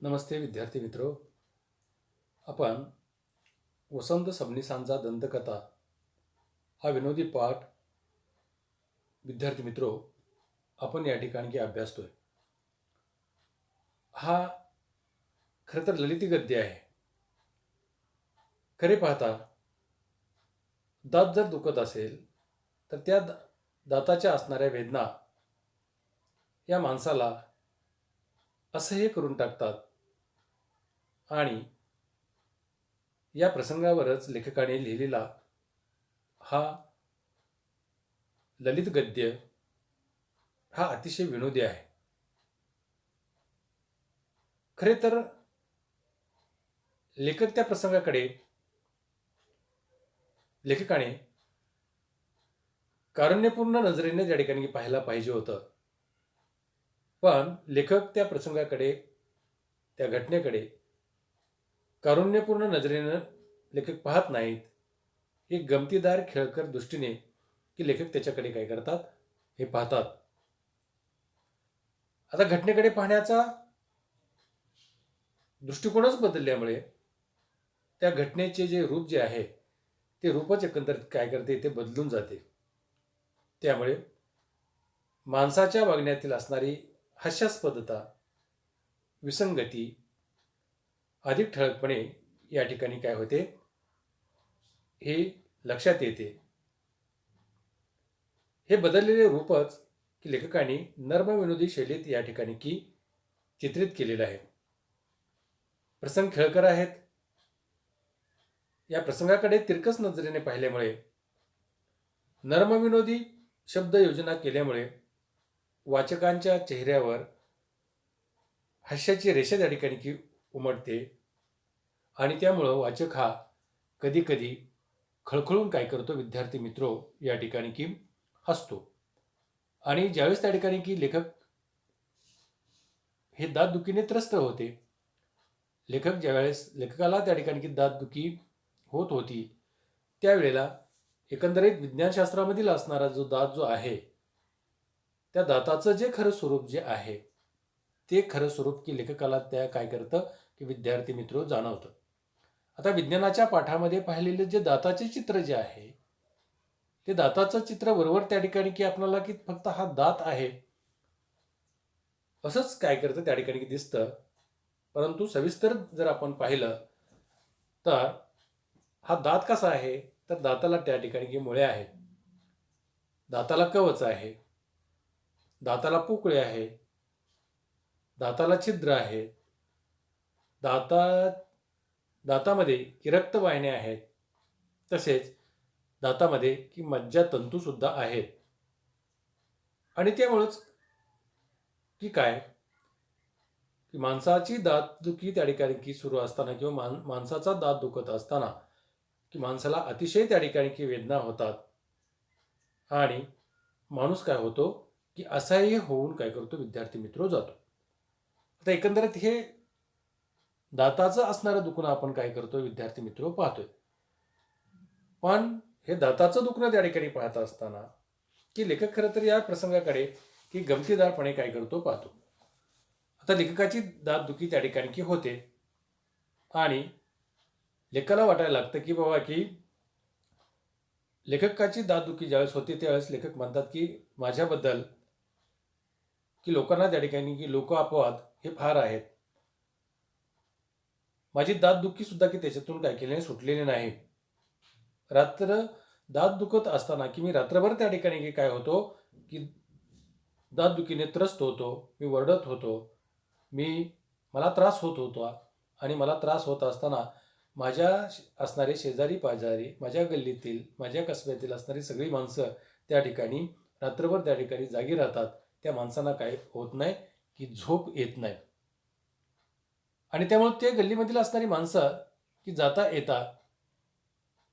नमस्ते विद्यार्थी मित्रो. आपण वसंत सबनीसांचा दंतकथा हा विनोदी पाठ विद्यार्थी मित्रो आपण या ठिकाणी अभ्यासतोय. हा खरं तर ललिती गद्य आहे. खरे पाहता दात जर दुखत असेल तर त्या दाताच्या असणाऱ्या वेदना या माणसाला असह्य करून टाकतात आणि या प्रसंगावरच लेखकाने लिहिलेला हा ललित गद्य हा अतिशय विनोदी आहे. खरे तर लेखक त्या प्रसंगाकडे लेखकाने कारुण्यपूर्ण नजरेने त्या ठिकाणी पाहायला पाहिजे होतं. पण लेखक त्या प्रसंगाकडे त्या घटनेकडे कारुण्यपूर्ण नजरेनं लेखक पाहत नाहीत. एक गमतीदार खेळकर दृष्टीने की लेखक त्याच्याकडे काय करतात हे पाहतात. आता घटनेकडे पाहण्याचा दृष्टिकोनच बदलल्यामुळे त्या घटनेचे जे रूप जे आहे ते रूपच एकंदरीत काय करते ते बदलून जाते. त्यामुळे माणसाच्या वागण्यातील असणारी हास्यास्पदता, विसंगती अधिक ठळकपणे या ठिकाणी काय होते हे लक्षात येते. हे बदललेले रूपच की लेखकांनी नर्मविनोदी शैलीत या ठिकाणी की चित्रित केलेलं आहे. प्रसंग खेळकर आहेत. या प्रसंगाकडे तिरकस नजरेने पाहिल्यामुळे नर्मविनोदी शब्द योजना केल्यामुळे वाचकांच्या चेहऱ्यावर हास्याची रेषा त्या ठिकाणी की उमटते आणि त्यामुळं वाचक हा कधी कधी खळखळून काय करतो विद्यार्थी मित्रो या ठिकाणी की हसतो. आणि ज्यावेळेस त्या ठिकाणी की लेखक हे दातदुखीने त्रस्त होते. लेखकाला त्या ठिकाणी की दातदुखी होत होती त्यावेळेला एकंदरीत विज्ञानशास्त्रामधील असणारा जो दात जो आहे त्या दाताचं जे खरं स्वरूप जे आहे ते खरं स्वरूप की लेखकाला त्या काय करतं की विद्यार्थी मित्र जाणवतं. आता विज्ञानाच्या पाठामध्ये पाहिलेले जे दाताचे चित्र जे आहे ते दाताचं चित्र बरोबर त्या ठिकाणी की आपल्याला की फक्त हा दात आहे असंच काय करतं त्या ठिकाणी दिसतं. परंतु सविस्तर जर आपण पाहिलं तर हा दात कसा आहे तर दाताला त्या ठिकाणी की मुळे आहेत, दाताला कवच आहे, दाताला पोकळे आहे, दाताला छिद्र आहे, दातामध्ये की रक्तवाहिन्या आहेत, तसेच दातामध्ये की मज्जातंतू सुद्धा आहेत. आणि त्यामुळंच की काय की माणसाची दातदुखी त्या ठिकाणी की सुरू असताना किंवा माणसाचा दात दुखत असताना की माणसाला अतिशय त्या ठिकाणी की वेदना होतात आणि माणूस काय होतो की असह्य होऊन काय करतो विद्यार्थी मित्र जातो. आता एकंदरीत हे दाताचं असणारं दुखणं आपण काय करतो विद्यार्थी मित्र पाहतोय. पण हे दाताचं दुखणं त्या ठिकाणी पाहत असताना की लेखक खरं तर या प्रसंगाकडे की गमतीदारपणे काय करतो पाहतो. आता लेखकाची दातदुखी त्या ठिकाणी की होते आणि लेखकाला वाटायला लागतं की बाबा की लेखकाची दातदुखी ज्यावेळेस होते त्यावेळेस लेखक म्हणतात की माझ्याबद्दल की लोकांना त्या ठिकाणी की लोक अपवाद हे फार आहेत. माझी दातदुखी सुद्धा की त्याच्यातून काय केलेले सुटलेले नाही. रात्र दात दुखत असताना की मी रात्रभर त्या ठिकाणी की काय होतो की दातदुखीने त्रस्त होतो, मी वरडत होतो, मला त्रास होत होता आणि मला त्रास होत असताना माझ्या असणारे शेजारी पाजारी, माझ्या गल्लीतील, माझ्या कसब्यातील असणारी सगळी माणसं त्या ठिकाणी रात्रभर त्या ठिकाणी जागी राहतात. त्या माणसांना काय होत नाही की झोप येत नाही. आणि त्यामुळे ते गल्लीमधील असणारी माणसं की जाता येता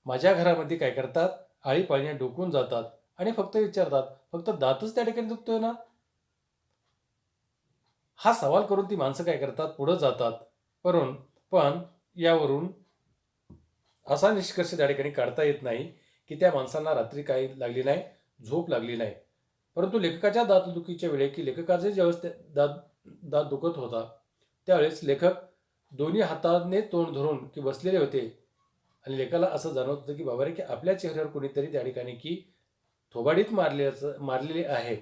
माझ्या घरामध्ये काय करतात, आळीपाळीने डोकून जातात आणि फक्त विचारतात, फक्त दातच त्या ठिकाणी दुखतोय ना? हा सवाल करून ती माणसं काय करतात, पुढे जातात. पण यावरून असा निष्कर्ष त्या ठिकाणी काढता येत नाही की त्या माणसांना रात्री काही लागली नाही, झोप लागली नाही. परंतु लेखकाच्या दातदुखीच्या वेळी की लेखकाचे ज्यावेळेस दात दात दुखत होता त्यावेळेस लेखक दोन्ही हाताने तोंड धरून की बसलेले होते आणि लेखाला असं जाणवत होतं की बाबा रे की आपल्या चेहऱ्यावर कोणीतरी त्या ठिकाणी की थोबाडीत मारलेले आहे,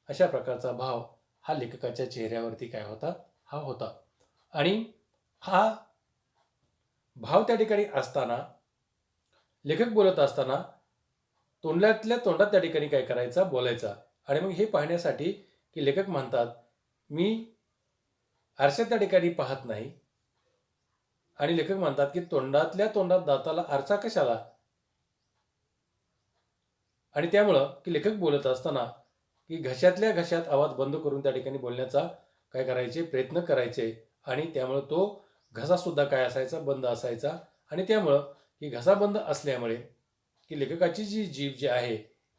अशा प्रकारचा भाव हा लेखकाच्या चेहऱ्यावरती काय होता, हा होता. आणि हा भाव त्या ठिकाणी असताना लेखक बोलत असताना तोंडातल्या तोंडात त्या ठिकाणी काय करायचा, बोलायचा. आणि मग हे पाहण्यासाठी की लेखक म्हणतात, मी आरशात त्या ठिकाणी पाहत नाही. आणि लेखक म्हणतात की तोंडातल्या तोंडात दाताला आरसा कशाला? आणि त्यामुळं की लेखक बोलत असताना की घशातल्या घशात आवाज बंद करून त्या ठिकाणी बोलण्याचा काय करायचे, प्रयत्न करायचे. आणि त्यामुळं तो घसासुद्धा काय असायचा, बंद असायचा. आणि त्यामुळं की घसा बंद असल्यामुळे की लेखकाची जी जीभ जी आहे,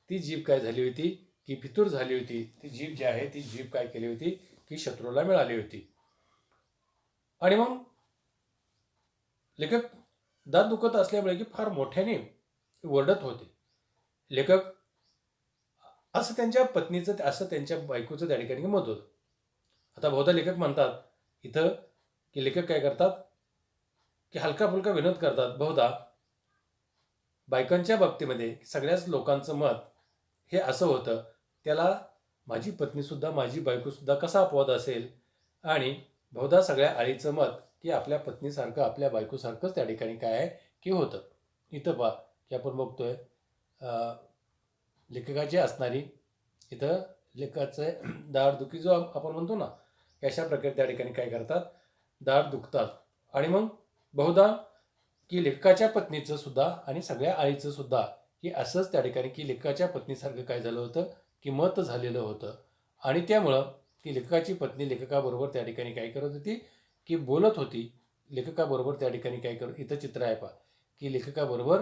ती जीभ काय झाली होती, की फितूर झाली होती. ती जीभ जी आहे, ती जीभ काय केली होती, की शत्रूला मिळाली होती. आणि मग लेखक दात दुखत असल्यामुळे की फार मोठ्याने ओरडत होते. लेखक असं त्यांच्या पत्नीचं, असं त्यांच्या बायकोचं त्या ठिकाणी मत होतं. आता बहुधा लेखक म्हणतात इथं की लेखक काय करतात की हलका फुलका विनोद करतात. बहुधा बायकांच्या बाबतीमध्ये सगळ्याच लोकांचं मत हे असं होतं, त्याला माझी पत्नीसुद्धा, माझी बायकोसुद्धा कसा अपवाद असेल. आणि बहुधा सगळ्या आळीचं मत की आपल्या पत्नीसारखं, आपल्या बायकोसारखंच त्या ठिकाणी काय आहे की होतं. इथं पहा की आपण बघतोय लेखकाची असणारी इथं लेखकाचं दाढदुखी जो आपण म्हणतो ना, अशा प्रकारे त्या ठिकाणी काय करतात, दाढ दुखतात. आणि मग बहुधा की लेखकाच्या पत्नीचं सुद्धा आणि सगळ्या आईचं सुद्धा की असंच त्या ठिकाणी की लेखकाच्या पत्नीसारखं काय झालं होतं, की मत झालेलं होतं. आणि त्यामुळं की लेखकाची पत्नी लेखकाबरोबर त्या ठिकाणी काय करत होती, की बोलत होती. लेखकाबरोबर त्या ठिकाणी काय करत, इथं चित्र आहे पहा की लेखकाबरोबर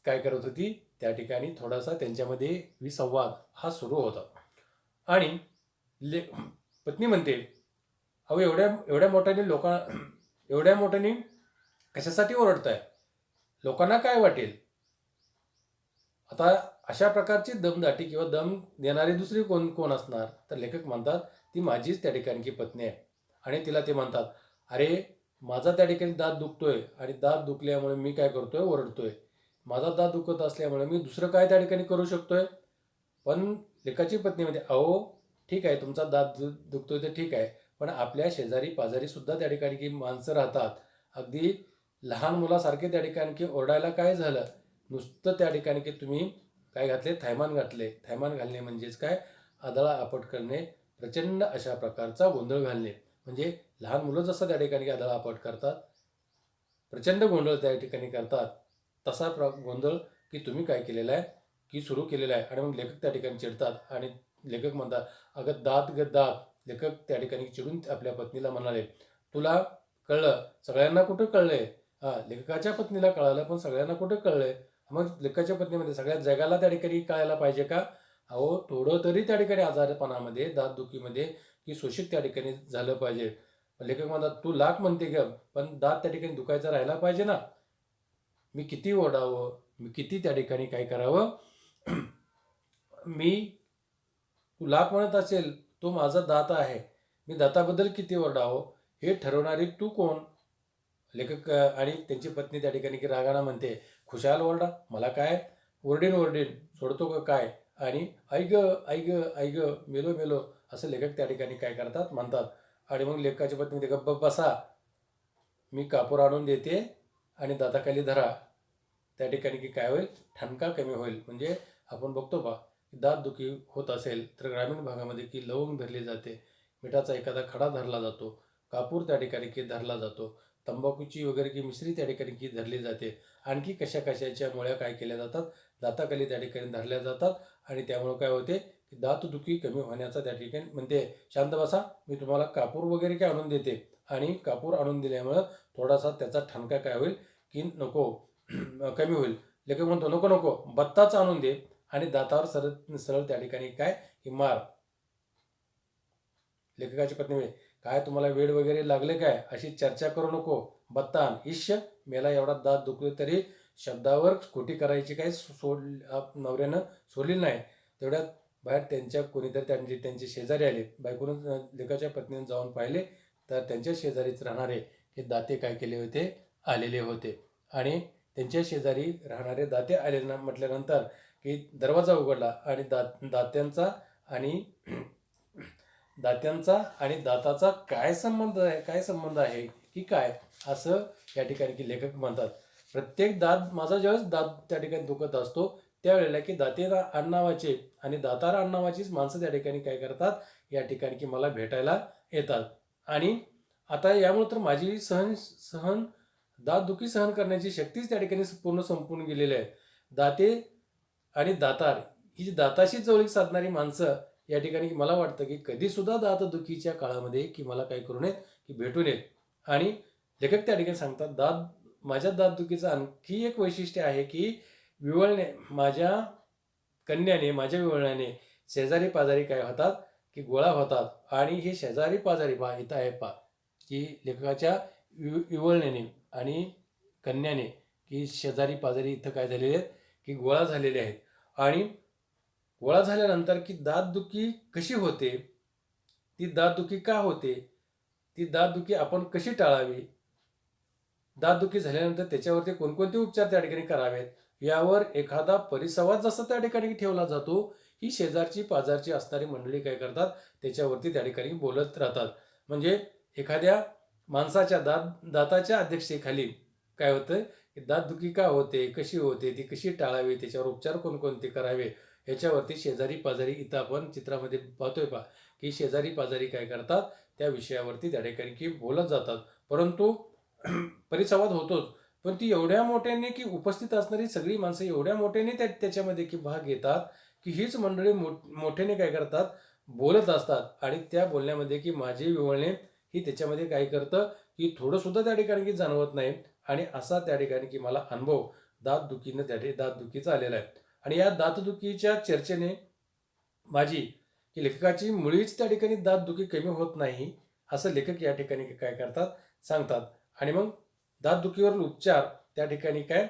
काय करत होती, त्या ठिकाणी थोडासा त्यांच्यामध्ये विसंवाद हा सुरू होता. आणि ले पत्नी म्हणते, अहो एवढ्या एवढ्या मोठ्याने एवढ्या मोठ्याने कशासाठी ओरडताय? लोकांना काय वाटेल? आता अशा प्रकारची दमदाटी किंवा दम देणारी दुसरी कोण कोण असणार? तर लेखक म्हणतात, ती माझीच त्या ठिकाणची पत्नी आहे. आणि तिला ते म्हणतात, अरे माझा त्या ठिकाणी दात दुखतोय आणि दात दुखल्यामुळे मी काय करतोय, ओरडतोय. माझा दात दुखत असल्यामुळे मी दुसरं काय त्या ठिकाणी करू शकतोय? पण लेकाची पत्नी म्हणते, अहो ठीक आहे तुमचा दात दुखतोय तर ठीक आहे, पण आपल्या शेजारी पाजारी सुद्धा त्या ठिकाणी की माणसं राहतात. अगदी लहान मुलासारखे त्या ठिकाणी की ओरडायला काय झालं? नुसतं त्या ठिकाणी की तुम्ही काय घातले, थैमान घातले. थैमान घालणे म्हणजेच काय, आदळा आपट करणे, प्रचंड अशा प्रकारचा गोंधळ घालणे. म्हणजे लहान मुलं जसं त्या ठिकाणी आदळा आपट करतात, प्रचंड गोंधळ त्या ठिकाणी करतात, तसा गोंधळ की तुम्ही काय केलेला आहे, की सुरू केलेला आहे. आणि मग लेखक त्या ठिकाणी चिडतात आणि लेखक म्हणतात, अगं दात ग दात. लेखक त्या ठिकाणी चिडून आपल्या पत्नीला म्हणाले, तुला कळलं, सगळ्यांना कुठं कळलंय? हां, लेखकाच्या पत्नीला कळालं, पण सगळ्यांना कुठं कळलंय? मग लेखकाच्या पत्नीमध्ये सगळ्या जगाला त्या ठिकाणी कळायला पाहिजे का? अहो, थोडं तरी त्या ठिकाणी आजारपणामध्ये, दातदुखीमध्ये की शोषित त्या ठिकाणी झालं पाहिजे. लेखक म्हणतात, तू लाख म्हणते ग, पण दात त्या ठिकाणी दुखायचा राहिला पाहिजे ना. मी किती ओरडावं, मी किती त्या ठिकाणी काय करावं? मी तू लाख म्हणत असेल, तो माझा दात आहे. मी दाताबद्दल किती ओरडावं, हे ठरवणारी तू कोण? लेखक आणि त्यांची पत्नी त्या ठिकाणी की रागानं म्हणते, खुशाल ओरडा, मला काय? ओरडीन ओरडीन, सोडतो का काय? आणि आई गं, आई गं, आई गं, मेलो मेलो, असं लेखक त्या ठिकाणी काय करतात, म्हणतात. आणि मग लेखकाची पत्नी म्हणते, गप्प बसा, मी कापूर आणून देते आणि दाताखाली धरा. त्या ठिकाणी की काय होईल, ठणका कमी होईल. म्हणजे आपण बघतो बा, दातदुखी होत असेल तर ग्रामीण भागामध्ये की लवंग धरली जाते, मिठाचा एखादा खडा धरला जातो, कापूर त्या ठिकाणी की धरला जातो, तंबाखूची वगैरे की मिश्री त्या ठिकाणी की धरली जाते. आणखी कशा कशाच्या मुळ्या काय केल्या जातात, दाताखाली त्या ठिकाणी धरल्या जातात. आणि त्यामुळे काय होते, की दातदुखी कमी होण्याचा त्या ठिकाणी म्हणते, शांत बसा, मी तुम्हाला कापूर वगैरे काय आणून देते. आणि कापूर आणून दिल्यामुळं थोडासा त्याचा ठणका काय होईल, की नको कमी होईल. लेखक म्हणतो, नको नको, बत्ताच आणून दे आणि दातावर सरळ सरळ त्या ठिकाणी काय, की मार. लेखकाची पत्नी म्हणे, काय तुम्हाला वेड वगैरे लागले काय, अशी चर्चा करू नको, बत्ता आण. इश्य, मेला एवढा दात दुखतो तरी शब्दावर खोटी करायची काही नवऱ्यानं सोडली नाही. तेवढ्यात बाहेर त्यांच्या कोणीतरी त्यांचे त्यांचे शेजारी आले. बायकोनं लेकाच्या पत्नीने जाऊन पाहिले, तर त्यांच्या शेजारीच राहणारे हे दाते काय केले होते, आलेले होते. आणि त्यांच्या शेजारी राहणारे दाते आले ना म्हटल्यानंतर की दरवाजा उघडला आणि आणि दात्यांचा आणि दाताचा काय संबंध आहे की काय, असं या ठिकाणी की लेखक म्हणतात. प्रत्येक माझा ज्यावेळेस दात त्या ठिकाणी दुखत असतो त्यावेळेला की दातेरान नावाचे आणि दातारान नावाचीच माणसं त्या ठिकाणी काय करतात, या ठिकाणी की मला भेटायला येतात. आणि आता यामुळे तर माझी दातदुखी सहन करण्याची शक्तीच त्या ठिकाणी पूर्ण संपून गेलेली आहे. दाते आणि दातार ही जी दाताशी जवळीक साधणारी माणसं या ठिकाणी मला वाटतं की कधीसुद्धा दातदुखीच्या काळामध्ये की मला काय करू नयेत, की भेटू नयेत. आणि लेखक त्या ठिकाणी सांगतात, माझ्या दातदुखीचं आणखी एक वैशिष्ट्य आहे की माझ्या माझ्या विवळण्याने शेजारी पाजारी काय होतात, की गोळा होतात. आणि हे शेजारी पाजारी इथं आहे की लेखकाच्या विवळण्याने आणि कन्याने की शेजारी पाजारी इथं काय झालेले आहेत, की गोळा झालेले आहेत. आणि गोळा झाल्यानंतर की दातदुखी कशी होते, ती दातदुखी का होते, ती दातदुखी आपण कशी टाळावी, दातदुखी झाल्यानंतर त्याच्यावरती कोणकोणते उपचार त्या ठिकाणी करावेत, यावर एखादा परिसंवाद जसा त्या ठिकाणी ठेवला जातो, ही शेजारची पाजारची असणारी मंडळी काय करतात, त्याच्यावरती त्या ठिकाणी बोलत राहतात. म्हणजे एखाद्या माणसाच्या दाताच्या अध्यक्षतेखाली काय होतं, की दातदुखी का होते, कशी होते, ती कशी टाळावी, त्याच्यावर उपचार कोणकोणते करावे, याच्यावरती शेजारी पाजारी इथं आपण चित्रामध्ये पाहतोय की शेजारी पाजारी काय करतात, त्या विषयावरती त्या ठिकाणी की बोलत जातात. परंतु परिसंवाद होतोच, पण ती एवढ्या मोठ्याने की उपस्थित असणारी सगळी माणसं एवढ्या मोठ्याने त्याच्यामध्ये की भाग घेतात की हीच मंडळी मोठ्याने काय करतात, बोलत असतात. आणि त्या बोलण्यामध्ये की माझे विवळणे ही त्याच्यामध्ये काय करतं, की थोडं सुद्धा त्या ठिकाणी की जाणवत नाही. आणि असा त्या ठिकाणी की मला अनुभव दातदुखीचा आलेला आहे. आणि या दातदुखीच्या चर्चेने माझी की लेखकाची मुळीच त्या ठिकाणी दातदुखी कमी होत नाही, असं लेखक या ठिकाणी काय करतात, सांगतात. आणि मग दातदुखीवर उपचार त्या ठिकाणी काय,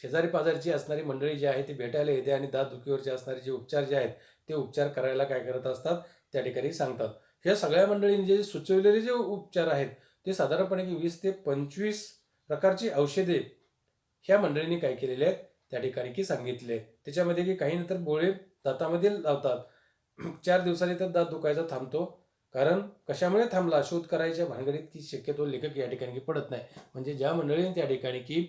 शेजारी पाजारची असणारी मंडळी जी आहे ती भेटायला येते आणि दातदुखीवरचे असणारे जे उपचार जे आहेत ते उपचार करायला काय करत असतात, त्या ठिकाणी सांगतात. ह्या सगळ्या मंडळींनी जे सुचवलेले जे उपचार आहेत ते साधारणपणे 20 ते 25 प्रकारची औषधे ह्या मंडळींनी काय केलेले आहेत, त्या ठिकाणी की सांगितले आहेत. त्याच्यामध्ये की काही नंतर गोळे दातामध्ये लावतात. 4 दिवसांनी तर दात दुखायचा थांबतो. कारण कशामुळे थांबला शोध करायच्या भानगडीत की शक्यतो लेखक या ठिकाणी की पडत नाही. म्हणजे ज्या मंडळीने त्या ठिकाणी की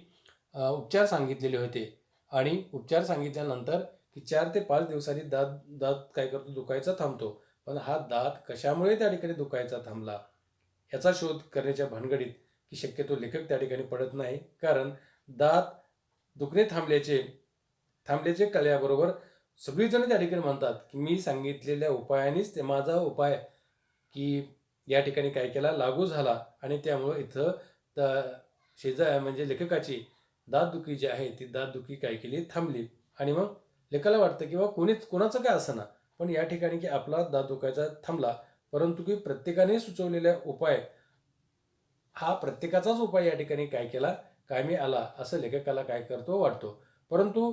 उपचार सांगितलेले होते आणि उपचार सांगितल्यानंतर की 4 ते 5 दिवसांनी दात दात काय करतो, दुखायचा थांबतो. पण हा दात कशामुळे त्या ठिकाणी दुखायचा थांबला, याचा शोध करण्याच्या भानगडीत की शक्यतो लेखक त्या ठिकाणी पडत नाही. कारण दात दुखणे थांबल्याचे कळल्याबरोबर सगळीजण त्या ठिकाणी म्हणतात की मी सांगितलेल्या उपायानेच ते माझा उपाय की या ठिकाणी काय केला, लागू झाला. आणि त्यामुळं इथं म्हणजे लेखकाची दातदुखी जी आहे ती दातदुखी काय केली, थांबली. आणि मग लेखाला वाटतं की बाबा कोणाचं काय असना, पण या ठिकाणी की आपला दात दुखायचा थांबला. परंतु की प्रत्येकाने सुचवलेला उपाय हा प्रत्येकाचाच उपाय या ठिकाणी काय केला, कायमी आला, असं लेखकाला काय करतो, वाटतो. परंतु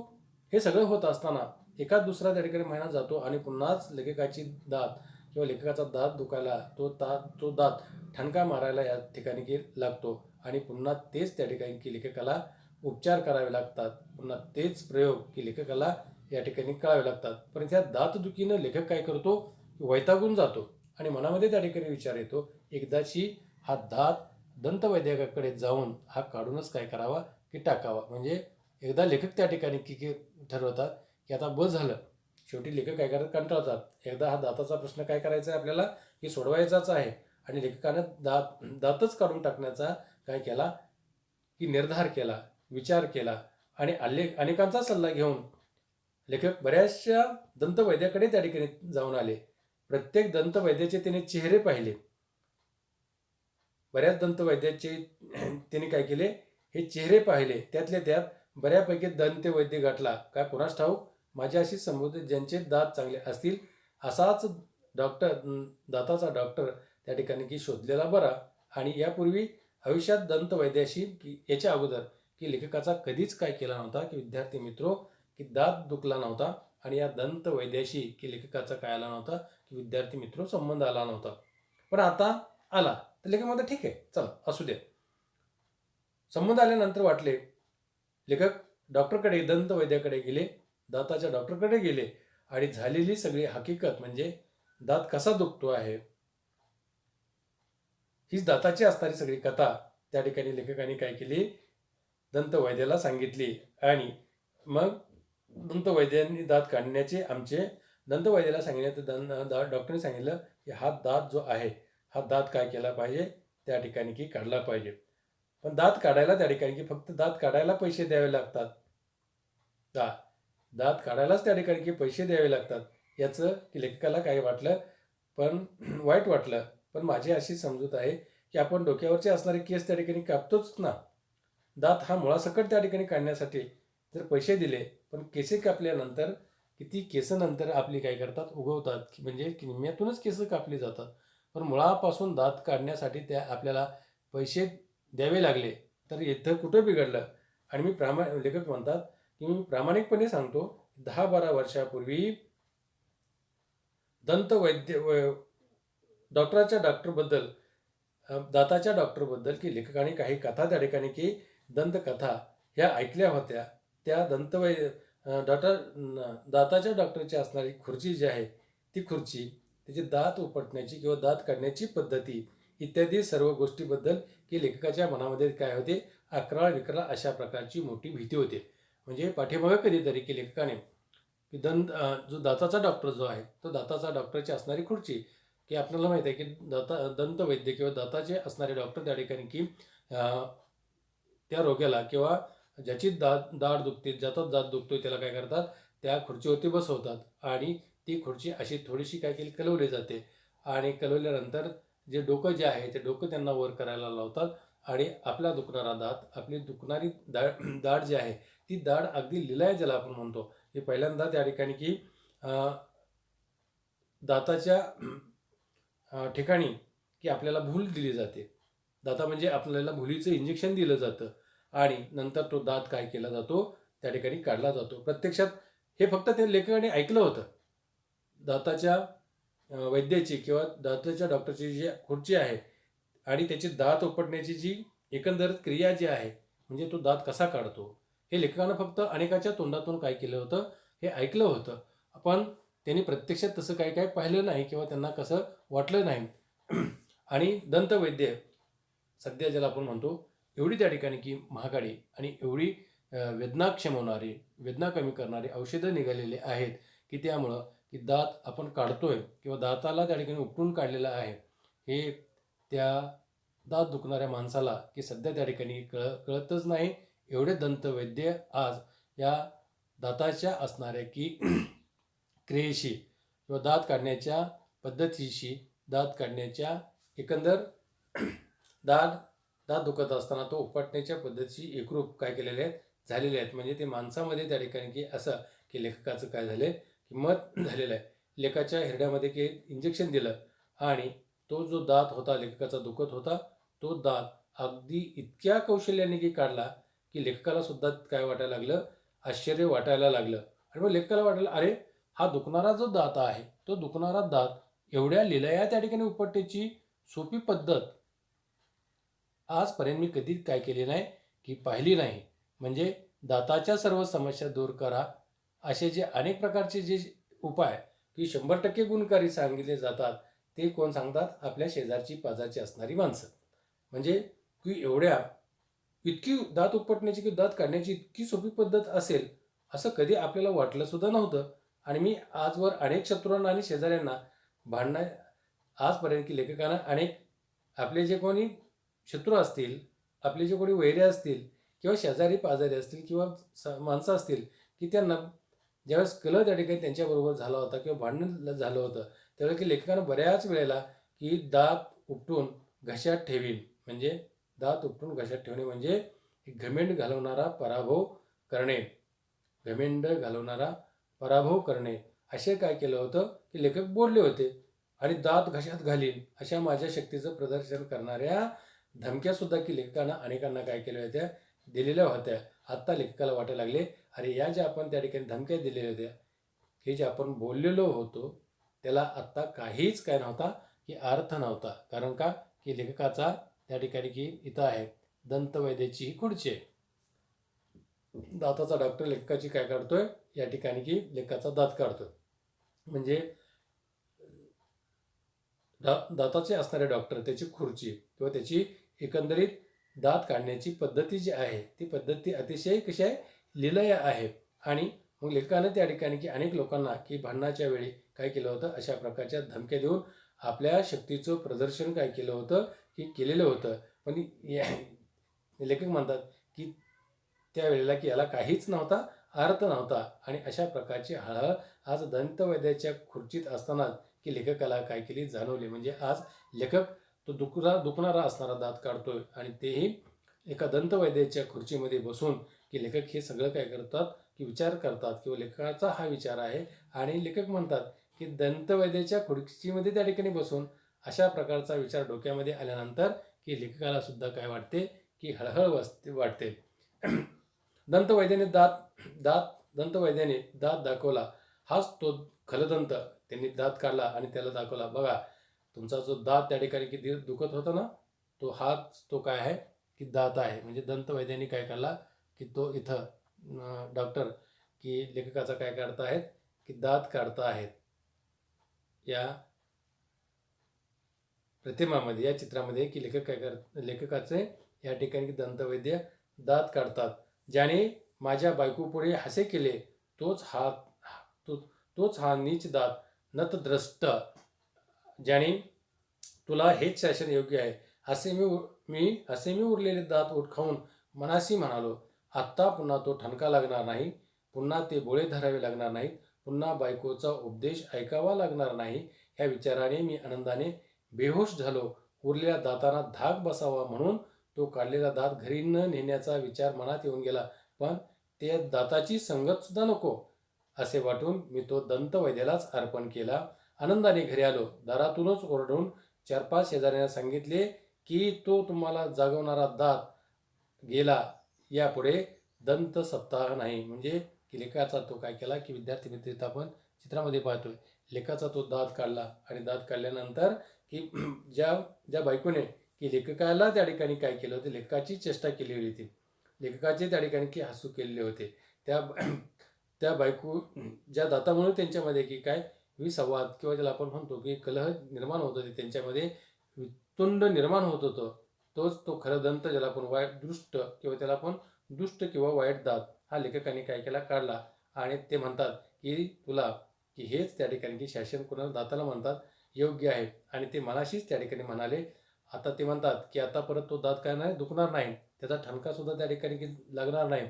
हे सगळं होत असताना एखाद दुसरा त्या ठिकाणी महिना जातो आणि पुन्हाच लेखकाची दात किंवा लेखकाचा दात दुखायला तो दात ठणका मारायला या ठिकाणी की लागतो. आणि पुन्हा तेच त्या ठिकाणी की लेखकाला उपचार करावे लागतात. पुन्हा तेच प्रयोग की लेखकाला या ठिकाणी करावे लागतात. पण त्या दातदुखीनं लेखक काय करतो, वैतागून जातो आणि मनामध्ये त्या ठिकाणी विचार येतो, एकदाची हा दात दंतवैद्यकाकडे जाऊन हा काढूनच काय करावा, की टाकावा. म्हणजे एकदा लेखक त्या ठिकाणी की ठरवतात की आता बस झालं. शेवटी लेखक काय करतात, कंटाळतात. एकदा हा दाताचा प्रश्न काय करायचा आहे आपल्याला, की सोडवायचाच आहे. आणि लेखकानं दातच काढून टाकण्याचा काय केला, की निर्धार केला, विचार केला. आणि अनेकांचा सल्ला घेऊन लेखक बऱ्याचशा दंतवैद्याकडे त्या ठिकाणी जाऊन आले. प्रत्येक दंतवैद्याचे त्याने चेहरे पाहिले. बऱ्याच दंतवैद्याचे त्यांनी काय केले, हे चेहरे पाहिले. त्यातल्या त्यात बऱ्यापैकी दंतवैद्य गाठला का कुणास ठाऊक, माझ्याशी संबंधित ज्यांचे दात चांगले असतील असाच दाताचा डॉक्टर त्या ठिकाणी की शोधलेला बरा. आणि यापूर्वी आयुष्यात दंतवैद्याशी की याच्या अगोदर की लेखकाचा कधीच काय केला नव्हता, की विद्यार्थी मित्रो, की दात दुखला नव्हता. आणि या दंतवैद्याशी की लेखकाचा काय आला नव्हता, की विद्यार्थी मित्रो संबंध आला नव्हता. पण आता आला. तर लेखक म्हणतात ठीक आहे, चला असू द्या. संबंध आल्यानंतर वाटले, लेखक डॉक्टरकडे, दंतवैद्याकडे गेले, दाताच्या डॉक्टरकडे गेले आणि झालेली सगळी हकीकत म्हणजे दात कसा दुखतो आहे, हीच दाताची असणारी सगळी कथा त्या ठिकाणी लेखकाने काय केली, दंतवैद्याला सांगितली. आणि मग दंतवैद्यांनी दात काढण्याचे आमचे दंतवैद्याला सांगितलं, तर डॉक्टरने सांगितलं की हा दात जो आहे, हा दात काय केला पाहिजे, त्या ठिकाणी की काढला पाहिजे. पण दात काढायला त्या ठिकाणी की फक्त दात काढायला पैसे द्यावे लागतात. दा दात काढायलाच त्या ठिकाणी की पैसे द्यावे लागतात. याचं की लेखकाला काय वाटलं, पण वाईट वाटलं. पण माझी अशी समजूत आहे की आपण डोक्यावरचे असणारे केस त्या ठिकाणी कापतोच ना. दात हा मुळासकट त्या ठिकाणी काढण्यासाठी जर पैसे दिले, पण केसे कापल्यानंतर किती केस नंतर आपली काय करतात, उगवतात, की म्हणजे की निम्म्यातूनच केस कापली जातात. पण मुळापासून दात काढण्यासाठी त्या आपल्याला पैसे द्यावे लागले, तर इथं कुठं बिघडलं. आणि लेखक म्हणतात की मी प्रामाणिकपणे सांगतो, 10-12 वर्षापूर्वी दंतवैद्य डॉक्टरच्या डॉक्टरबद्दल दाताच्या डॉक्टरबद्दल की लेखकाने काही कथा त्या ठिकाणी की दंतकथा ह्या ऐकल्या होत्या. त्या डॉक्टर दाताच्या डॉक्टरची असणारी खुर्ची जी आहे, ती खुर्ची, त्याची दात उपटण्याची किंवा दात काढण्याची पद्धती इत्यादी सर्व गोष्टीबद्दल की लेखकाच्या मनामध्ये काय होते, अकराळ विक्राळ अशा प्रकारची मोठी भीती होती. म्हणजे पाठीमागं कधीतरी की लेखकाने की जो दाताचा डॉक्टर जो आहे, तो दाताचा डॉक्टरची असणारी खुर्ची, की आपल्याला माहीत आहे की दंतवैद्य किंवा दाताचे असणारे डॉक्टर त्या ठिकाणी की त्या रोग्याला किंवा ज्याची दाढ दुखते, ज्याचा दात दुखतोय त्याला काय करतात, त्या खुर्चीवरती बसवतात आणि ती खुर्ची अशी थोडीशी काय केली, कलवली जाते. आणि कलवल्यानंतर जे डोकं जे आहे, ते डोकं त्यांना वर करायला लावतात आणि आपला दुखणारा दात, आपली दुखणारी दाढ जी आहे, ती दाढ अगदी लिलाय ज्याला आपण म्हणतो, हे पहिल्यांदा त्या ठिकाणी की दाताच्या ठिकाणी की आपल्याला भूल दिली जाते. दाता म्हणजे आपल्याला भुलीचं इंजेक्शन दिलं जातं आणि नंतर तो दात काय केला जातो, त्या ठिकाणी काढला जातो. प्रत्यक्षात हे फक्त ते लेखकाने ऐकलं होतं. दाताच्या वैद्याची किंवा दाताच्या डॉक्टरची जी खुर्ची आहे आणि त्याची दात उपटण्याची जी एकंदर क्रिया जी आहे, म्हणजे तो दात कसा काढतो, हे लेखकानं फक्त अनेकाच्या तोंडातून काय केलं होतं, हे ऐकलं होतं. पण त्यांनी प्रत्यक्षात तसं काही काय पाहिलं नाही किंवा त्यांना कसं वाटलं नाही. आणि दंतवैद्य सध्या ज्याला आपण म्हणतो, एवढी त्या ठिकाणी की महागडी आणि एवढी वेदनाक्षम होणारी, वेदना कमी करणारी औषधं निघालेली आहेत, की त्यामुळं की दात आपण काढतोय किंवा दाताला त्या ठिकाणी उपटून काढलेलं आहे, हे त्या दात दुखणाऱ्या माणसाला की सध्या त्या ठिकाणी कळतच नाही. एवढे दंतवैद्य आज या दाताच्या असणाऱ्या की क्रियेशी किंवा दात काढण्याच्या पद्धतीशी, दात काढण्याच्या एकंदर दात दात दुखत असताना तो उपटण्याच्या पद्धतीशी एकरूप काय केलेले आहेत, झालेले आहेत. म्हणजे ते माणसामध्ये त्या ठिकाणी की असं की लेखकाचं काय झालं की मत झालेलं आहे. लेखाच्या हिरड्यामध्ये की इंजेक्शन दिलं आणि तो जो दात होता लेखकाचा दुखत होता, तो दात अगदी इतक्या कौशल्याने की काढला की लेखकाला सुद्धा काय वाटायला लागलं, आश्चर्य वाटायला लागलं. आणि मग लेखकाला वाटलं, अरे हा दुखणारा जो दात आहे, तो दुखणारा दात एवढ्या लिलया त्या ठिकाणी उपटण्याची सोपी पद्धत आजपर्यंत मी कधीच काय केली नाही, की पाहिली नाही. म्हणजे दाताच्या सर्व समस्या दूर करा, असे जे अनेक प्रकारचे जे उपाय की 100% गुणकारी सांगितले जातात, ते कोण सांगतात? आपल्या शेजारची पाजारची असणारी माणसं. म्हणजे की इतकी दात उपटण्याची की दात काढण्याची इतकी सोपी पद्धत असेल, असं कधी आपल्याला वाटलं सुद्धा नव्हतं. आणि मी आजवर अनेक शत्रूंना आणि शेजाऱ्यांना भांडणं आजपर्यंत की लेखकानं अनेक आपले जे कोणी शत्रू असतील, आपले जे कोणी वैरी असतील किंवा शेजारी-पाजारी असतील किंवा माणसं असतील, की त्यांना ज्यावेळेस कलह त्या ठिकाणी त्यांच्याबरोबर झाला होता किंवा भांडण झालं होतं, त्यावेळेला की लेखकानं बऱ्याच वेळेला की दात उपटून घशात ठेवीन, म्हणजे दात उपटून घशात ठेवणे म्हणजे घमेंड घालवणारा पराभव करणे, घमेंड घालवणारा पराभव करणे, असे काय केलं होतं की लेखक बोलले होते. आणि दात घशात घालीन अशा माझ्या शक्तीचं प्रदर्शन करणाऱ्या धमक्यासुद्धा की लेखकानं अनेकांना काय केल्या होत्या, दिलेल्या होत्या. आत्ता लेखकाला वाटायला लागले, अरे या ज्या आपण त्या ठिकाणी धमक्या दिलेल्या होत्या, हे जे आपण बोललेलो होतो, त्याला आत्ता काहीच काय नव्हता, की अर्थ नव्हता. कारण का? की लेखकाचा त्या ठिकाणी की इथं आहे दंतवैद्याची ही खुर्ची आहे. दाताचा डॉक्टर लेखकाची काय काढतोय या ठिकाणी की लेखकाचा दात काढतोय. म्हणजे दाताचे असणारे डॉक्टर त्याची खुर्ची किंवा त्याची एकंदरीत दात काढण्याची पद्धती जी आहे ती पद्धती अतिशय कशी आहे लिलय आहे. आणि मग लेखकानं त्या ठिकाणी की अनेक लोकांना की भांडणाच्या वेळी काय केलं होतं अशा प्रकारच्या धमक्या देऊन आपल्या शक्तीचं प्रदर्शन काय केलं होतं की केलेलं होतं. पण लेखक म्हणतात की त्यावेळेला की याला काहीच नव्हता, अर्थ नव्हता. आणि अशा प्रकारची हळहळ आज दंतवैद्याच्या खुर्चीत असतानाच की लेखकाला काय केली जाणवली. म्हणजे आज लेखक तो दुखणारा असणारा दात काढतोय आणि तेही एका दंतवैद्याच्या खुर्चीमध्ये बसून की लेखक हे सगळं काय करतात की विचार करतात किंवा लेखकाचा हा विचार आहे. आणि लेखक म्हणतात की दंतवैद्याच्या खुर्चीमध्ये त्या ठिकाणी बसून अशा प्रकारचा विचार डोक्यामध्ये आल्यानंतर की लेखकाला सुद्धा काय वाटते की हळहळ वाटते. दंतवैद्याने दंतवैद्याने दात दाखवला. हाच तो खलदंत. त्यांनी दात काढला आणि त्याला दाखवला, बघा तुमचा जो दात त्या ठिकाणी किती दुखत होता ना, तो काय आहे की दात आहे. म्हणजे दंतवैद्याने काय काढला की तो इथं डॉक्टर की लेखकाचा काय काढता की दात काढता आहेत. या प्रतिमामध्ये या चित्रामध्ये की लेखकाचे या ठिकाणी दंतवैद्य दात काढतात. ज्याने माझ्या बायकोपुढे हसे केले तोच हा नीच दात नतद्रष्ट. ज्याने तुला हेच शासन योग्य आहे असे मी उरलेले दात खाऊन मनाशी म्हणालो, आत्ता पुन्हा तो ठणका लागणार नाही, पुन्हा ते बोळे धरावे लागणार नाहीत, पुन्हा बायकोचा उपदेश ऐकावा लागणार नाही. ह्या विचाराने मी आनंदाने बेहोश झालो. उरलेल्या दातांना धाक बसावा म्हणून तो काढलेला दात घरी न नेण्याचा विचार मनात येऊन गेला. पण ते दाताची संगत सुद्धा नको असे वाटून मी तो दंतवैद्यालाच अर्पण केला. आनंदाने घरी आलो. दारातूनच ओरडून 4-5 शेजाऱ्यांना सांगितले की तो तुम्हाला जागवणारा दात गेला. यापुढे दंत सप्ताह नाही. म्हणजे की लेखाचा तो काय केला की विद्यार्थी मित्र आपण चित्रामध्ये पाहतोय. लेखाचा तो दात काढला आणि दात काढल्यानंतर की ज्या ज्या बायकोने की लेखकाला त्या ठिकाणी काय केलं होतं, लेखकाची चेष्टा केली होती, लेखकाचे त्या ठिकाणी की हसू केलेले होते. त्या त्या बायको ज्या दातामुळे त्यांच्यामध्ये की काय विसंवाद किंवा ज्याला आपण म्हणतो की कलह निर्माण होत होते, त्यांच्यामध्ये वितुंड निर्माण होत होतं. तोच तो खरं दंत ज्याला आपण वाईट दृष्ट किंवा त्याला आपण दुष्ट किंवा वाईट दात हा लेखकाने काय केला काढला. आणि ते म्हणतात की तुला की हेच त्या ठिकाणी की शासन कोणाला दाताला म्हणतात योग्य आहे. आणि ते मनाशीच त्या ठिकाणी म्हणाले. आता ते म्हणतात की आता परत तो दात काय नाही दुखणार नाही, त्याचा ठणका सुद्धा त्या ठिकाणी की लागणार नाही,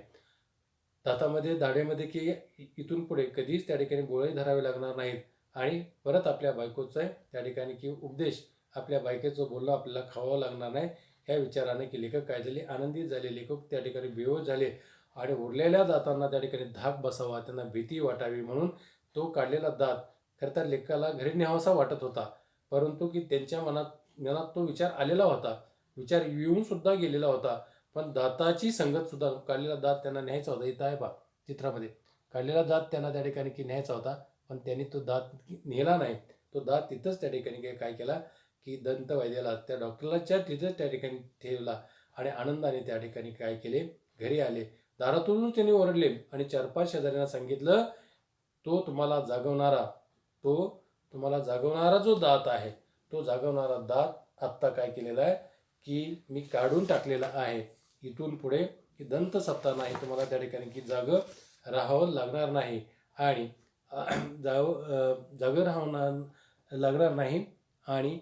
दातामध्ये दाढेमध्ये की इथून पुढे कधीच त्या ठिकाणी बोळे धरावे लागणार नाहीत. आणि परत आपल्या बायकोचं त्या ठिकाणी की उपदेश आपल्या बायकोचं बोलणं आपल्याला खावावं लागणार नाही. ह्या विचाराने की लेखक काय झाले आनंदित झाले. लेखक त्या ठिकाणी बेहोश झाले आणि उरलेल्या दातांना त्या ठिकाणी धाक बसावा, त्यांना भीती वाटावी म्हणून तो काढलेला दात खरं तर लेखकाला घरी न्यावासा वाटत होता. परंतु की त्यांच्या मनात तो विचार आलेला होता, विचार येऊन सुद्धा गेलेला होता. पण दाताची संगत सुद्धा काढलेला दात त्यांना न्यायचा होता. इथं आहे पहा चित्रामध्ये काढलेला दात त्यांना त्या ठिकाणी की न्यायचा होता. पण त्यांनी तो दात नेला नाही. तो दात तिथंच त्या ठिकाणी काय केला की दंतवैद्याला त्या डॉक्टरला तिथंच त्या ठिकाणी ठेवला आणि आनंदाने त्या ठिकाणी काय केले घरी आले. दारातून त्यांनी ओरडले आणि 4-5 शेजाऱ्यांना सांगितलं, तो तुम्हाला जागवणारा जो दात आहे तो जागवणारा दात आत्ता काय केलेला आहे की मी काढून टाकलेला आहे. इथून पुढे की दंत सप्ताह नाही, तुम्हाला त्या ठिकाणी की राहावं लागणार नाही. आणि जागं राहणार लागणार नाही. आणि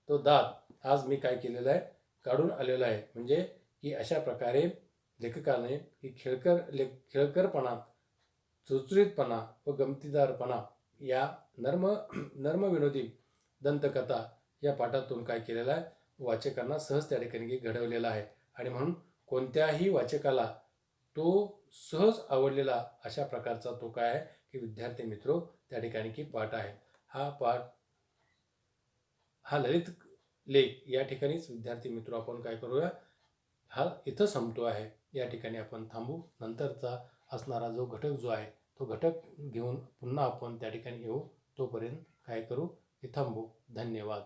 तो दात आज मी काय केलेला आहे काढून आलेला आहे. म्हणजे की अशा प्रकारे लेखकाने की खेळकरपणा, चुरचुरीतपणा व गमतीदारपणा या नर्मविनोदी दंतकथा या पाठातून काय केलेलं आहे वाचकांना सहज त्या ठिकाणी की घडवलेला आहे. आणि म्हणून कोणत्याही वाचकाला तो सहज आवडलेला अशा प्रकारचा तो काय आहे की विद्यार्थी मित्रो त्या ठिकाणी की पाठ आहे. हा ललित लेख या ठिकाणीच विद्यार्थी मित्रो आपण काय करूया हा इथं संपतो आहे. या ठिकाणी आपण थांबू. नंतरचा असणारा जो घटक जो आहे तो घटक घेऊन पुन्हा आपण त्या ठिकाणी येऊ. तोपर्यंत काय करू की थांबू. धन्यवाद.